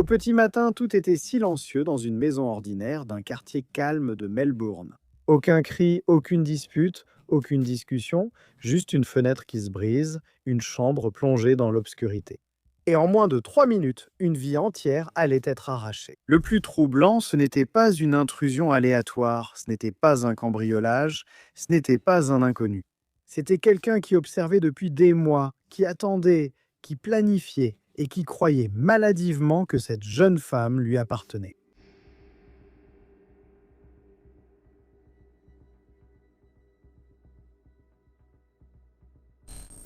petit matin, tout était silencieux dans une maison ordinaire d'un quartier calme de Melbourne. Aucun cri, aucune dispute, aucune discussion, juste une fenêtre qui se brise, une chambre plongée dans l'obscurité. Et en moins de 3 minutes, une vie entière allait être arrachée. Le plus troublant, ce n'était pas une intrusion aléatoire, ce n'était pas un cambriolage, ce n'était pas un inconnu. C'était quelqu'un qui observait depuis des mois, qui attendait, qui planifiait et qui croyait maladivement que cette jeune femme lui appartenait.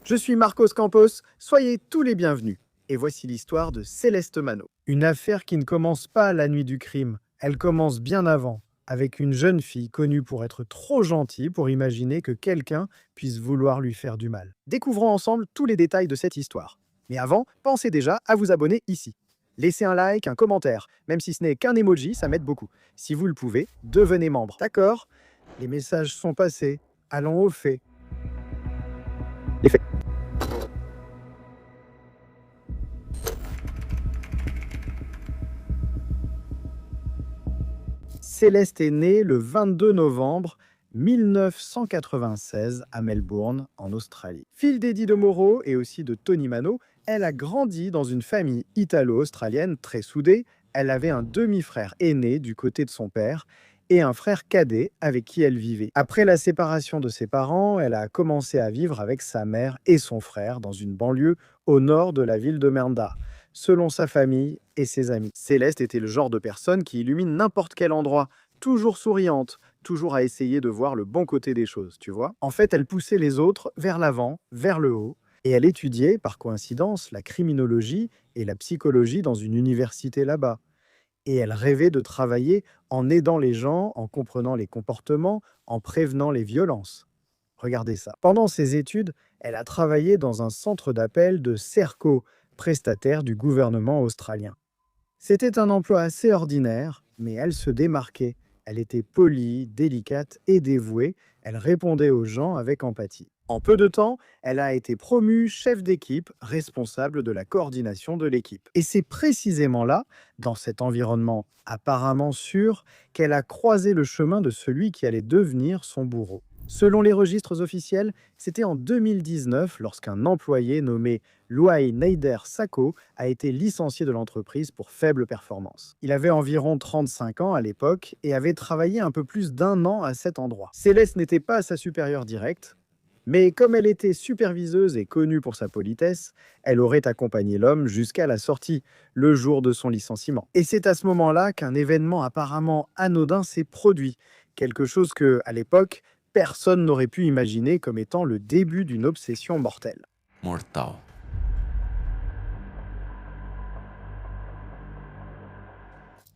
Je suis Marcos Campos, soyez tous les bienvenus. Et voici l'histoire de Céleste Manot. Une affaire qui ne commence pas la nuit du crime, elle commence bien avant, avec une jeune fille connue pour être trop gentille pour imaginer que quelqu'un puisse vouloir lui faire du mal. Découvrons ensemble tous les détails de cette histoire. Mais avant, pensez déjà à vous abonner ici. Laissez un like, un commentaire, même si ce n'est qu'un emoji, ça m'aide beaucoup. Si vous le pouvez, devenez membre. D'accord? Les messages sont passés, allons aux faits. Les faits. Céleste est née le 22 novembre 1996 à Melbourne, en Australie. Fille d'Eddie de Moreau et aussi de Tony Manot, elle a grandi dans une famille italo-australienne très soudée. Elle avait un demi-frère aîné du côté de son père et un frère cadet avec qui elle vivait. Après la séparation de ses parents, elle a commencé à vivre avec sa mère et son frère dans une banlieue au nord de la ville de Mernda, selon sa famille et ses amis. Céleste était le genre de personne qui illumine n'importe quel endroit, toujours souriante, toujours à essayer de voir le bon côté des choses, tu vois. En fait, elle poussait les autres vers l'avant, vers le haut, et elle étudiait, par coïncidence, la criminologie et la psychologie dans une université là-bas. Et elle rêvait de travailler en aidant les gens, en comprenant les comportements, en prévenant les violences. Regardez ça. Pendant ses études, elle a travaillé dans un centre d'appel de Serco, prestataire du gouvernement australien. C'était un emploi assez ordinaire, mais elle se démarquait. Elle était polie, délicate et dévouée. Elle répondait aux gens avec empathie. En peu de temps, elle a été promue chef d'équipe, responsable de la coordination de l'équipe. Et c'est précisément là, dans cet environnement apparemment sûr, qu'elle a croisé le chemin de celui qui allait devenir son bourreau. Selon les registres officiels, c'était en 2019 lorsqu'un employé nommé Luai Neider Sako a été licencié de l'entreprise pour faible performance. Il avait environ 35 ans à l'époque et avait travaillé un peu plus d'1 an à cet endroit. Céleste n'était pas sa supérieure directe, mais comme elle était superviseuse et connue pour sa politesse, elle aurait accompagné l'homme jusqu'à la sortie, le jour de son licenciement. Et c'est à ce moment-là qu'un événement apparemment anodin s'est produit, quelque chose que, à l'époque, personne n'aurait pu imaginer comme étant le début d'une obsession mortelle. Mortal.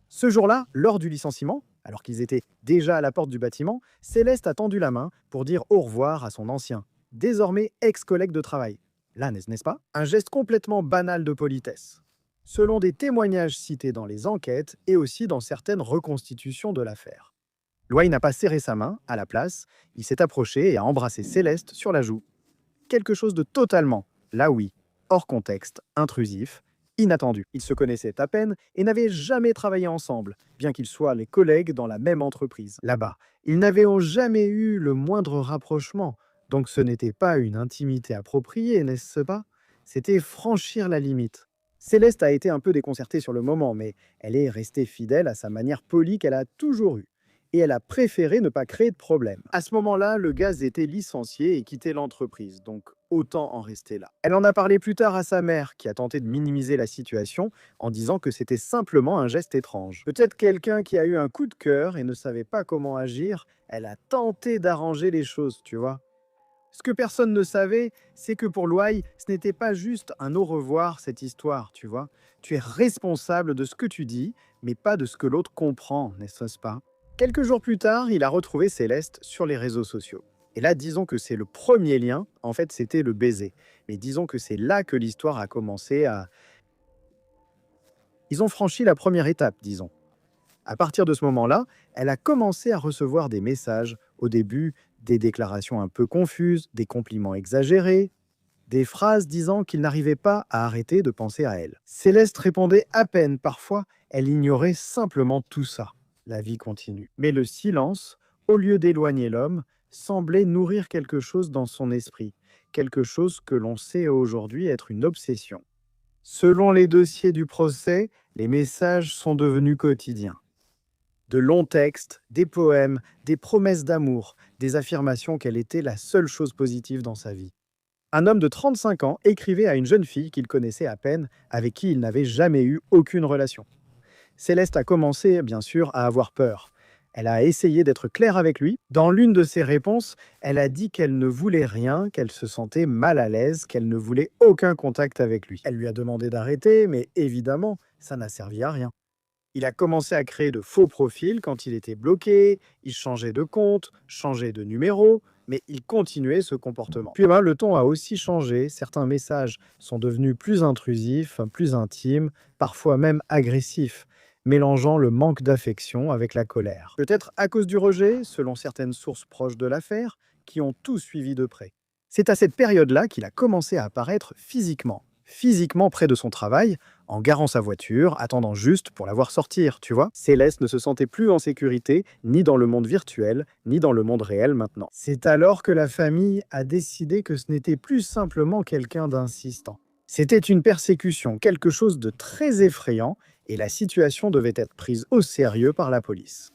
Ce jour-là, lors du licenciement, alors qu'ils étaient déjà à la porte du bâtiment, Céleste a tendu la main pour dire au revoir à son ancien, désormais ex-collègue de travail. Là, n'est-ce pas? Un geste complètement banal de politesse. Selon des témoignages cités dans les enquêtes et aussi dans certaines reconstitutions de l'affaire. Loy n'a pas serré sa main, à la place, il s'est approché et a embrassé Céleste sur la joue. Quelque chose de totalement, là oui, hors contexte, intrusif, inattendu. Ils se connaissaient à peine et n'avaient jamais travaillé ensemble, bien qu'ils soient les collègues dans la même entreprise. Là-bas, ils n'avaient jamais eu le moindre rapprochement, donc ce n'était pas une intimité appropriée, n'est-ce pas? C'était franchir la limite. Céleste a été un peu déconcertée sur le moment, mais elle est restée fidèle à sa manière polie qu'elle a toujours eue. Et elle a préféré ne pas créer de problème. À ce moment-là, le gaz était licencié et quittait l'entreprise, donc autant en rester là. Elle en a parlé plus tard à sa mère, qui a tenté de minimiser la situation en disant que c'était simplement un geste étrange. Peut-être quelqu'un qui a eu un coup de cœur et ne savait pas comment agir, elle a tenté d'arranger les choses, tu vois. Ce que personne ne savait, c'est que pour Loai, ce n'était pas juste un au revoir cette histoire, tu vois. Tu es responsable de ce que tu dis, mais pas de ce que l'autre comprend, n'est-ce pas? Quelques jours plus tard, il a retrouvé Céleste sur les réseaux sociaux. Et là, disons que c'est le premier lien, en fait c'était le baiser. Mais disons que c'est là que l'histoire a commencé à... Ils ont franchi la première étape, disons. À partir de ce moment-là, elle a commencé à recevoir des messages, au début des déclarations un peu confuses, des compliments exagérés, des phrases disant qu'il n'arrivait pas à arrêter de penser à elle. Céleste répondait à peine, parfois elle ignorait simplement tout ça. La vie continue. Mais le silence, au lieu d'éloigner l'homme, semblait nourrir quelque chose dans son esprit, quelque chose que l'on sait aujourd'hui être une obsession. Selon les dossiers du procès, les messages sont devenus quotidiens. De longs textes, des poèmes, des promesses d'amour, des affirmations qu'elle était la seule chose positive dans sa vie. Un homme de 35 ans écrivait à une jeune fille qu'il connaissait à peine, avec qui il n'avait jamais eu aucune relation. Céleste a commencé, bien sûr, à avoir peur. Elle a essayé d'être claire avec lui. Dans l'une de ses réponses, elle a dit qu'elle ne voulait rien, qu'elle se sentait mal à l'aise, qu'elle ne voulait aucun contact avec lui. Elle lui a demandé d'arrêter, mais évidemment, ça n'a servi à rien. Il a commencé à créer de faux profils quand il était bloqué, il changeait de compte, changeait de numéro, mais il continuait ce comportement. Puis le ton a aussi changé, certains messages sont devenus plus intrusifs, plus intimes, parfois même agressifs, mélangeant le manque d'affection avec la colère. Peut-être à cause du rejet, selon certaines sources proches de l'affaire, qui ont tout suivi de près. C'est à cette période-là qu'il a commencé à apparaître physiquement près de son travail, en garant sa voiture, attendant juste pour la voir sortir, tu vois. Céleste ne se sentait plus en sécurité, ni dans le monde virtuel, ni dans le monde réel maintenant. C'est alors que la famille a décidé que ce n'était plus simplement quelqu'un d'insistant. C'était une persécution, quelque chose de très effrayant, et la situation devait être prise au sérieux par la police.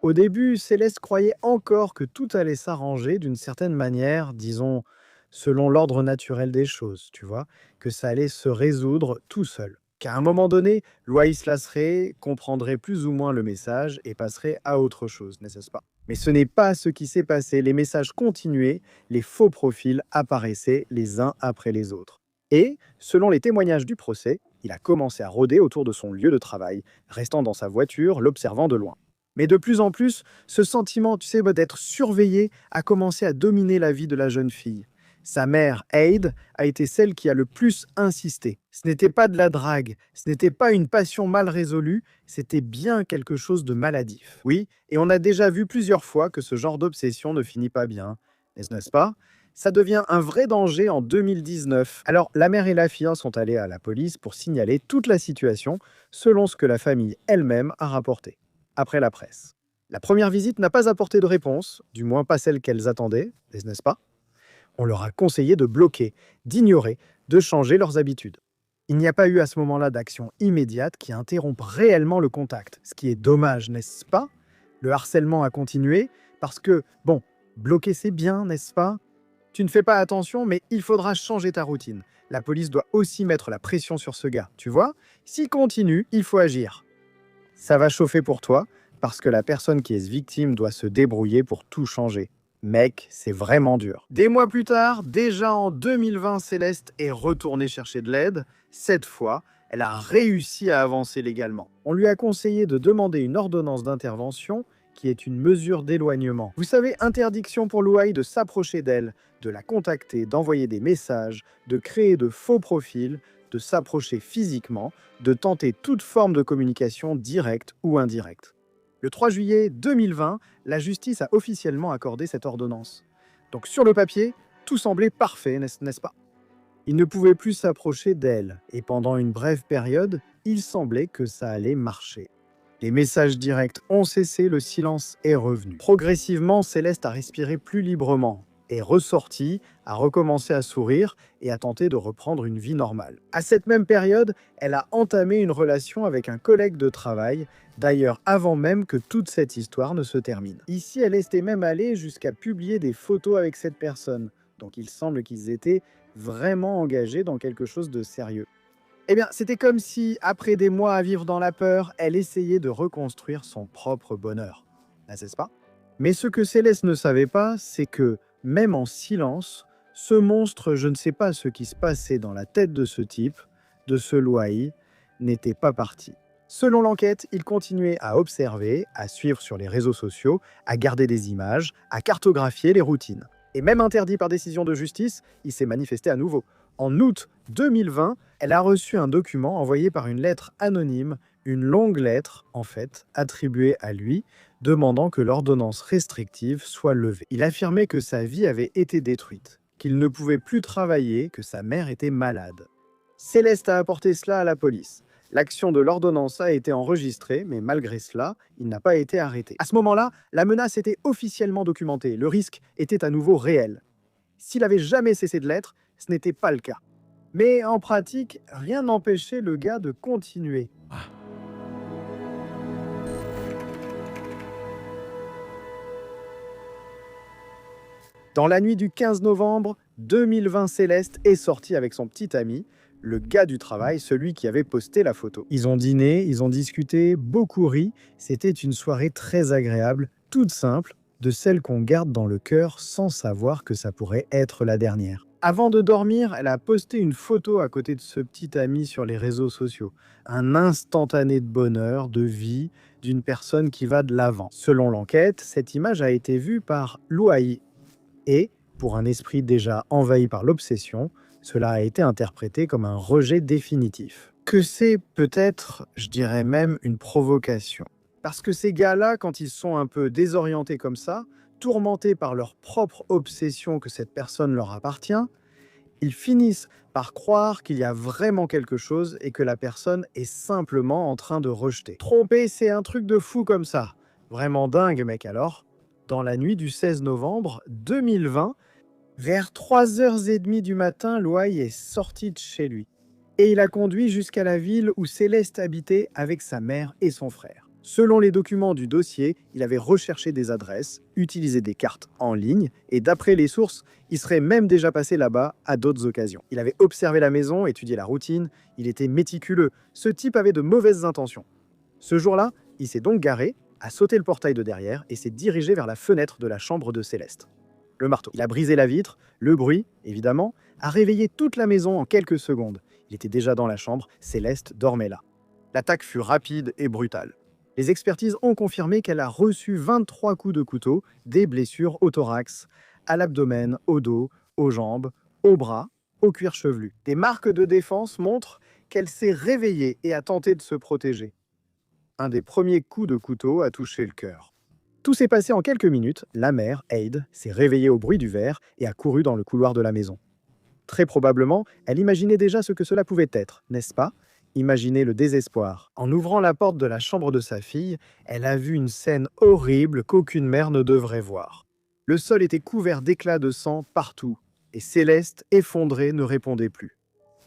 Au début, Céleste croyait encore que tout allait s'arranger d'une certaine manière, disons, selon l'ordre naturel des choses, tu vois, que ça allait se résoudre tout seul. Qu'à un moment donné, Loïs lasserait, comprendrait plus ou moins le message et passerait à autre chose, n'est-ce pas? Mais ce n'est pas ce qui s'est passé, les messages continuaient, les faux profils apparaissaient les uns après les autres. Et, selon les témoignages du procès, il a commencé à rôder autour de son lieu de travail, restant dans sa voiture, l'observant de loin. Mais de plus en plus, ce sentiment, tu sais, d'être surveillé a commencé à dominer la vie de la jeune fille. Sa mère, Aide, a été celle qui a le plus insisté. Ce n'était pas de la drague, ce n'était pas une passion mal résolue, c'était bien quelque chose de maladif. Oui, et on a déjà vu plusieurs fois que ce genre d'obsession ne finit pas bien, n'est-ce pas? Ça devient un vrai danger en 2019. Alors, la mère et la fille sont allées à la police pour signaler toute la situation, selon ce que la famille elle-même a rapporté après la presse. La première visite n'a pas apporté de réponse, du moins pas celle qu'elles attendaient, n'est-ce pas? On leur a conseillé de bloquer, d'ignorer, de changer leurs habitudes. Il n'y a pas eu à ce moment-là d'action immédiate qui interrompe réellement le contact, ce qui est dommage, n'est-ce pas? Le harcèlement a continué parce que, bon, bloquer c'est bien, n'est-ce pas? Tu ne fais pas attention, mais il faudra changer ta routine. La police doit aussi mettre la pression sur ce gars, tu vois? S'il continue, il faut agir. Ça va chauffer pour toi, parce que la personne qui est victime doit se débrouiller pour tout changer. Mec, c'est vraiment dur. Des mois plus tard, déjà en 2020, Céleste est retournée chercher de l'aide. Cette fois, elle a réussi à avancer légalement. On lui a conseillé de demander une ordonnance d'intervention, qui est une mesure d'éloignement. Vous savez, interdiction pour Louaï de s'approcher d'elle, de la contacter, d'envoyer des messages, de créer de faux profils, de s'approcher physiquement, de tenter toute forme de communication directe ou indirecte. Le 3 juillet 2020, la justice a officiellement accordé cette ordonnance. Donc sur le papier, tout semblait parfait, n'est-ce pas? Il ne pouvait plus s'approcher d'elle, et pendant une brève période, il semblait que ça allait marcher. Les messages directs ont cessé, le silence est revenu. Progressivement, Céleste a respiré plus librement, est ressortie, a recommencé à sourire et a tenté de reprendre une vie normale. À cette même période, elle a entamé une relation avec un collègue de travail, d'ailleurs avant même que toute cette histoire ne se termine. Ici, elle était même allée jusqu'à publier des photos avec cette personne, donc il semble qu'ils étaient vraiment engagés dans quelque chose de sérieux. Eh bien, c'était comme si, après des mois à vivre dans la peur, elle essayait de reconstruire son propre bonheur. N'est-ce pas? Mais ce que Céleste ne savait pas, c'est que, même en silence, ce monstre, je ne sais pas ce qui se passait dans la tête de ce type, de ce Louaï, n'était pas parti. Selon l'enquête, il continuait à observer, à suivre sur les réseaux sociaux, à garder des images, à cartographier les routines. Et même interdit par décision de justice, il s'est manifesté à nouveau. En août 2020, elle a reçu un document envoyé par une lettre anonyme, une longue lettre, en fait, attribuée à lui, demandant que l'ordonnance restrictive soit levée. Il affirmait que sa vie avait été détruite, qu'il ne pouvait plus travailler, que sa mère était malade. Céleste a apporté cela à la police. L'action de l'ordonnance a été enregistrée, mais malgré cela, il n'a pas été arrêté. À ce moment-là, la menace était officiellement documentée. Le risque était à nouveau réel. S'il avait jamais cessé de l'être, ce n'était pas le cas. Mais en pratique, rien n'empêchait le gars de continuer. Dans la nuit du 15 novembre 2020, Céleste est sortie avec son petit ami, le gars du travail, celui qui avait posté la photo. Ils ont dîné, ils ont discuté, beaucoup ri. C'était une soirée très agréable, toute simple, de celle qu'on garde dans le cœur sans savoir que ça pourrait être la dernière. Avant de dormir, elle a posté une photo à côté de ce petit ami sur les réseaux sociaux. Un instantané de bonheur, de vie, d'une personne qui va de l'avant. Selon l'enquête, cette image a été vue par Louaï. Et, pour un esprit déjà envahi par l'obsession, cela a été interprété comme un rejet définitif. Que c'est peut-être, je dirais même, une provocation. Parce que ces gars-là, quand ils sont un peu désorientés comme ça, tourmentés par leur propre obsession que cette personne leur appartient, ils finissent par croire qu'il y a vraiment quelque chose et que la personne est simplement en train de rejeter. Tromper, c'est un truc de fou comme ça. Vraiment dingue, mec, alors. Dans la nuit du 16 novembre 2020, vers 3h30 du matin, Louaï est sorti de chez lui. Et il a conduit jusqu'à la ville où Céleste habitait avec sa mère et son frère. Selon les documents du dossier, il avait recherché des adresses, utilisé des cartes en ligne, et d'après les sources, il serait même déjà passé là-bas à d'autres occasions. Il avait observé la maison, étudié la routine, il était méticuleux. Ce type avait de mauvaises intentions. Ce jour-là, il s'est donc garé, a sauté le portail de derrière et s'est dirigé vers la fenêtre de la chambre de Céleste. Le marteau. Il a brisé la vitre, le bruit, évidemment, a réveillé toute la maison en quelques secondes. Il était déjà dans la chambre, Céleste dormait là. L'attaque fut rapide et brutale. Les expertises ont confirmé qu'elle a reçu 23 coups de couteau, des blessures au thorax, à l'abdomen, au dos, aux jambes, aux bras, au cuir chevelu. Des marques de défense montrent qu'elle s'est réveillée et a tenté de se protéger. Un des premiers coups de couteau a touché le cœur. Tout s'est passé en quelques minutes. La mère, Aide, s'est réveillée au bruit du verre et a couru dans le couloir de la maison. Très probablement, elle imaginait déjà ce que cela pouvait être, n'est-ce pas? Imaginez le désespoir. En ouvrant la porte de la chambre de sa fille, elle a vu une scène horrible qu'aucune mère ne devrait voir. Le sol était couvert d'éclats de sang partout, et Céleste, effondrée, ne répondait plus.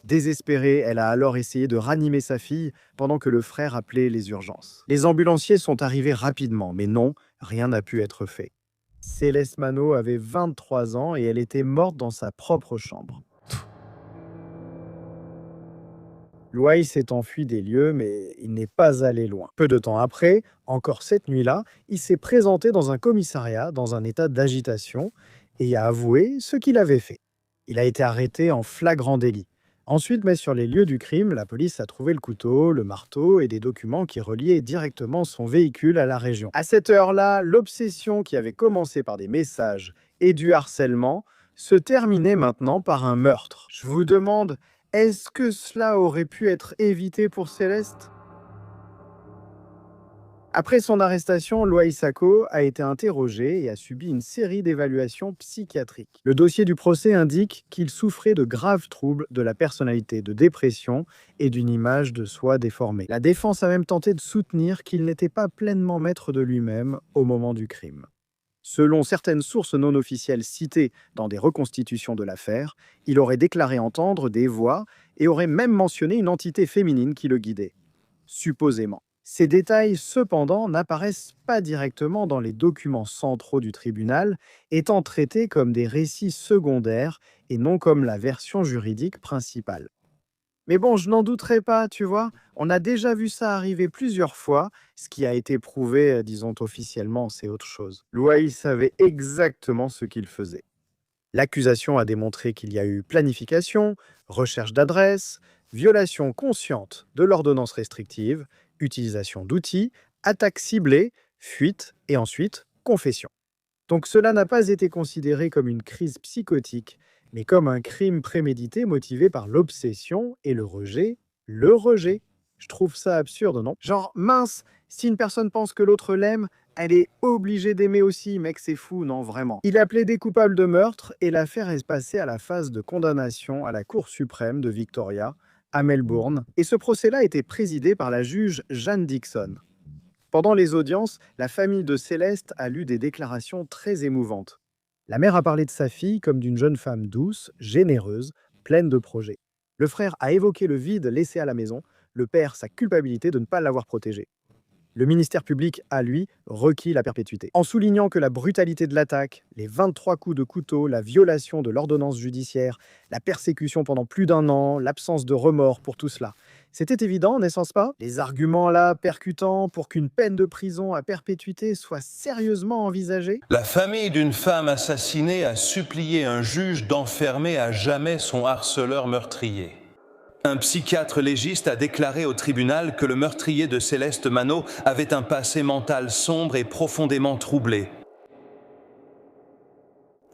Désespérée, elle a alors essayé de ranimer sa fille pendant que le frère appelait les urgences. Les ambulanciers sont arrivés rapidement, mais non, rien n'a pu être fait. Céleste Manot avait 23 ans et elle était morte dans sa propre chambre. Louaï s'est enfui des lieux, mais il n'est pas allé loin. Peu de temps après, encore cette nuit-là, il s'est présenté dans un commissariat dans un état d'agitation et a avoué ce qu'il avait fait. Il a été arrêté en flagrant délit. Ensuite, mais sur les lieux du crime, la police a trouvé le couteau, le marteau et des documents qui reliaient directement son véhicule à la région. À cette heure-là, l'obsession qui avait commencé par des messages et du harcèlement se terminait maintenant par un meurtre. Je vous demande, est-ce que cela aurait pu être évité pour Céleste? Après son arrestation, Louaï Sacco a été interrogé et a subi une série d'évaluations psychiatriques. Le dossier du procès indique qu'il souffrait de graves troubles de la personnalité, de dépression et d'une image de soi déformée. La défense a même tenté de soutenir qu'il n'était pas pleinement maître de lui-même au moment du crime. Selon certaines sources non officielles citées dans des reconstitutions de l'affaire, il aurait déclaré entendre des voix et aurait même mentionné une entité féminine qui le guidait. Supposément. Ces détails, cependant, n'apparaissent pas directement dans les documents centraux du tribunal, étant traités comme des récits secondaires et non comme la version juridique principale. Mais bon, je n'en douterai pas, tu vois. On a déjà vu ça arriver plusieurs fois. Ce qui a été prouvé, disons officiellement, c'est autre chose. Louaï savait exactement ce qu'il faisait. L'accusation a démontré qu'il y a eu planification, recherche d'adresse, violation consciente de l'ordonnance restrictive, utilisation d'outils, attaque ciblée, fuite et ensuite confession. Donc cela n'a pas été considéré comme une crise psychotique, mais comme un crime prémédité motivé par l'obsession et le rejet. Le rejet. Je trouve ça absurde, non? Genre, mince, si une personne pense que l'autre l'aime, elle est obligée d'aimer aussi, mec, c'est fou, non, vraiment. Il a plaidé coupable de meurtre et l'affaire est passée à la phase de condamnation à la Cour suprême de Victoria, à Melbourne, et ce procès-là a été présidé par la juge Jeanne Dixon. Pendant les audiences, la famille de Céleste a lu des déclarations très émouvantes. La mère a parlé de sa fille comme d'une jeune femme douce, généreuse, pleine de projets. Le frère a évoqué le vide laissé à la maison, le père sa culpabilité de ne pas l'avoir protégée. Le ministère public a, lui, requis la perpétuité, en soulignant que la brutalité de l'attaque, les 23 coups de couteau, la violation de l'ordonnance judiciaire, la persécution pendant plus d'un an, l'absence de remords pour tout cela. C'était évident, n'est-ce pas? Les arguments là, percutants, pour qu'une peine de prison à perpétuité soit sérieusement envisagée? La famille d'une femme assassinée a supplié un juge d'enfermer à jamais son harceleur meurtrier. Un psychiatre légiste a déclaré au tribunal que le meurtrier de Céleste Manot avait un passé mental sombre et profondément troublé.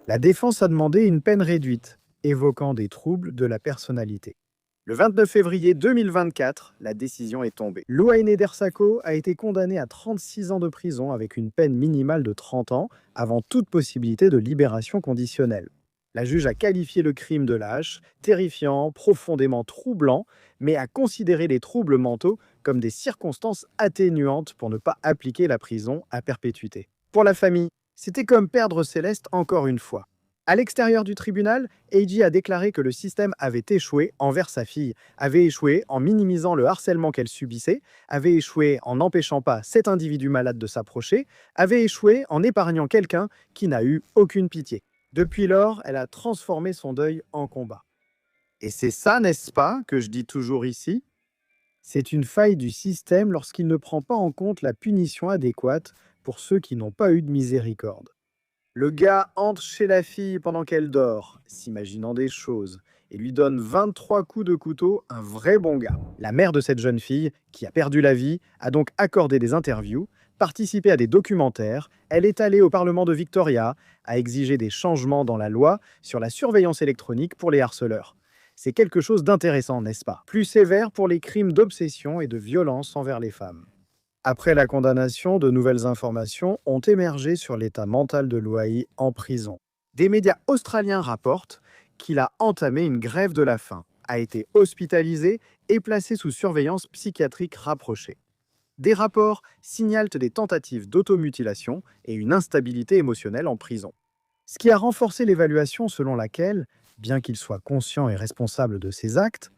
La défense a demandé une peine réduite, évoquant des troubles de la personnalité. Le 29 février 2024, la décision est tombée. Louaine Dersako a été condamné à 36 ans de prison avec une peine minimale de 30 ans avant toute possibilité de libération conditionnelle. La juge a qualifié le crime de lâche, terrifiant, profondément troublant, mais a considéré les troubles mentaux comme des circonstances atténuantes pour ne pas appliquer la prison à perpétuité. Pour la famille, c'était comme perdre Céleste encore une fois. À l'extérieur du tribunal, Eiji a déclaré que le système avait échoué envers sa fille, avait échoué en minimisant le harcèlement qu'elle subissait, avait échoué en n'empêchant pas cet individu malade de s'approcher, avait échoué en épargnant quelqu'un qui n'a eu aucune pitié. Depuis lors, elle a transformé son deuil en combat. Et c'est ça, n'est-ce pas, que je dis toujours ici? C'est une faille du système lorsqu'il ne prend pas en compte la punition adéquate pour ceux qui n'ont pas eu de miséricorde. Le gars entre chez la fille pendant qu'elle dort, s'imaginant des choses, et lui donne 23 coups de couteau, un vrai bon gars. La mère de cette jeune fille, qui a perdu la vie, a donc accordé des interviews, participé à des documentaires, elle est allée au Parlement de Victoria, a exigé des changements dans la loi sur la surveillance électronique pour les harceleurs. C'est quelque chose d'intéressant, n'est-ce pas? Plus sévère pour les crimes d'obsession et de violence envers les femmes. Après la condamnation, de nouvelles informations ont émergé sur l'état mental de Louaï en prison. Des médias australiens rapportent qu'il a entamé une grève de la faim, a été hospitalisé et placé sous surveillance psychiatrique rapprochée. Des rapports signalent des tentatives d'automutilation et une instabilité émotionnelle en prison. Ce qui a renforcé l'évaluation selon laquelle, bien qu'il soit conscient et responsable de ses actes,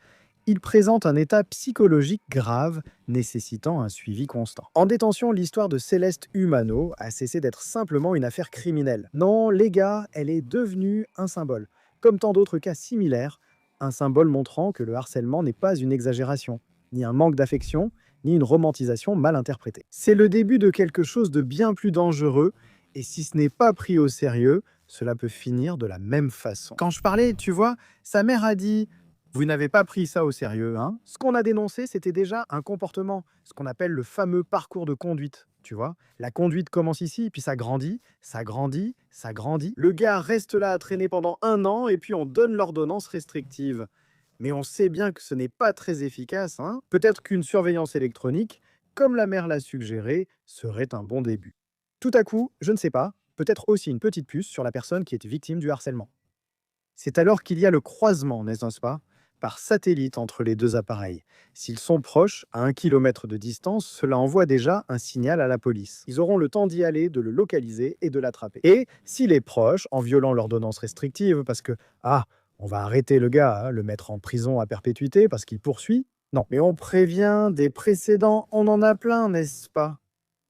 il présente un état psychologique grave nécessitant un suivi constant. En détention, l'histoire de Céleste Humano a cessé d'être simplement une affaire criminelle. Non, les gars, elle est devenue un symbole. Comme tant d'autres cas similaires, un symbole montrant que le harcèlement n'est pas une exagération, ni un manque d'affection, ni une romantisation mal interprétée. C'est le début de quelque chose de bien plus dangereux, et si ce n'est pas pris au sérieux, cela peut finir de la même façon. Quand je parlais, tu vois, sa mère a dit: vous n'avez pas pris ça au sérieux, hein? Ce qu'on a dénoncé, c'était déjà un comportement, ce qu'on appelle le fameux parcours de conduite, tu vois? La conduite commence ici, puis ça grandit, ça grandit, ça grandit. Le gars reste là à traîner pendant un an, et puis on donne l'ordonnance restrictive. Mais on sait bien que ce n'est pas très efficace, hein? Peut-être qu'une surveillance électronique, comme la mère l'a suggéré, serait un bon début. Tout à coup, je ne sais pas, peut-être aussi une petite puce sur la personne qui est victime du harcèlement. C'est alors qu'il y a le croisement, n'est-ce pas, par satellite entre les deux appareils. S'ils sont proches, à 1 kilomètre de distance, cela envoie déjà un signal à la police. Ils auront le temps d'y aller, de le localiser et de l'attraper. Et s'il est proche, en violant l'ordonnance restrictive, parce que, on va arrêter le gars, hein, le mettre en prison à perpétuité parce qu'il poursuit. Non, mais on prévient des précédents, on en a plein, n'est-ce pas?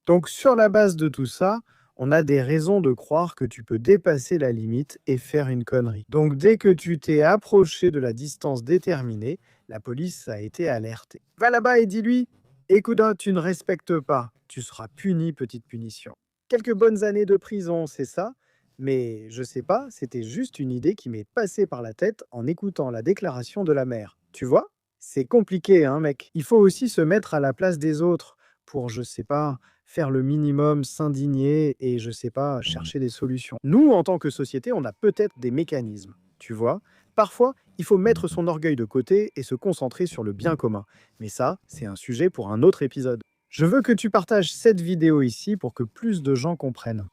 Donc sur la base de tout ça, on a des raisons de croire que tu peux dépasser la limite et faire une connerie. Donc dès que tu t'es approché de la distance déterminée, la police a été alertée. Va là-bas et dis-lui: écoute, hein, tu ne respectes pas, tu seras puni, petite punition. Quelques bonnes années de prison, c'est ça, mais je sais pas, c'était juste une idée qui m'est passée par la tête en écoutant la déclaration de la mère. Tu vois? C'est compliqué, hein, mec. Il faut aussi se mettre à la place des autres pour, je sais pas, faire le minimum, s'indigner et, je sais pas, chercher des solutions. Nous, en tant que société, on a peut-être des mécanismes, tu vois. Parfois, Il faut mettre son orgueil de côté et se concentrer sur le bien commun. Mais ça, c'est un sujet pour un autre épisode. Je veux que tu partages cette vidéo ici pour que plus de gens comprennent.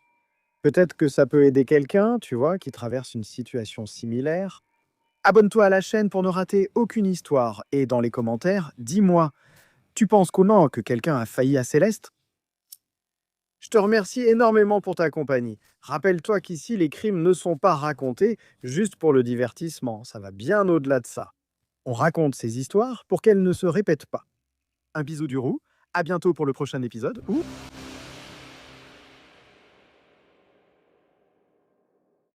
Peut-être que ça peut aider quelqu'un, tu vois, qui traverse une situation similaire. Abonne-toi à la chaîne pour ne rater aucune histoire. Et dans les commentaires, dis-moi, tu penses que quelqu'un a failli à Céleste? Je te remercie énormément pour ta compagnie. Rappelle-toi qu'ici, les crimes ne sont pas racontés juste pour le divertissement. Ça va bien au-delà de ça. On raconte ces histoires pour qu'elles ne se répètent pas. Un bisou du roux, à bientôt pour le prochain épisode ou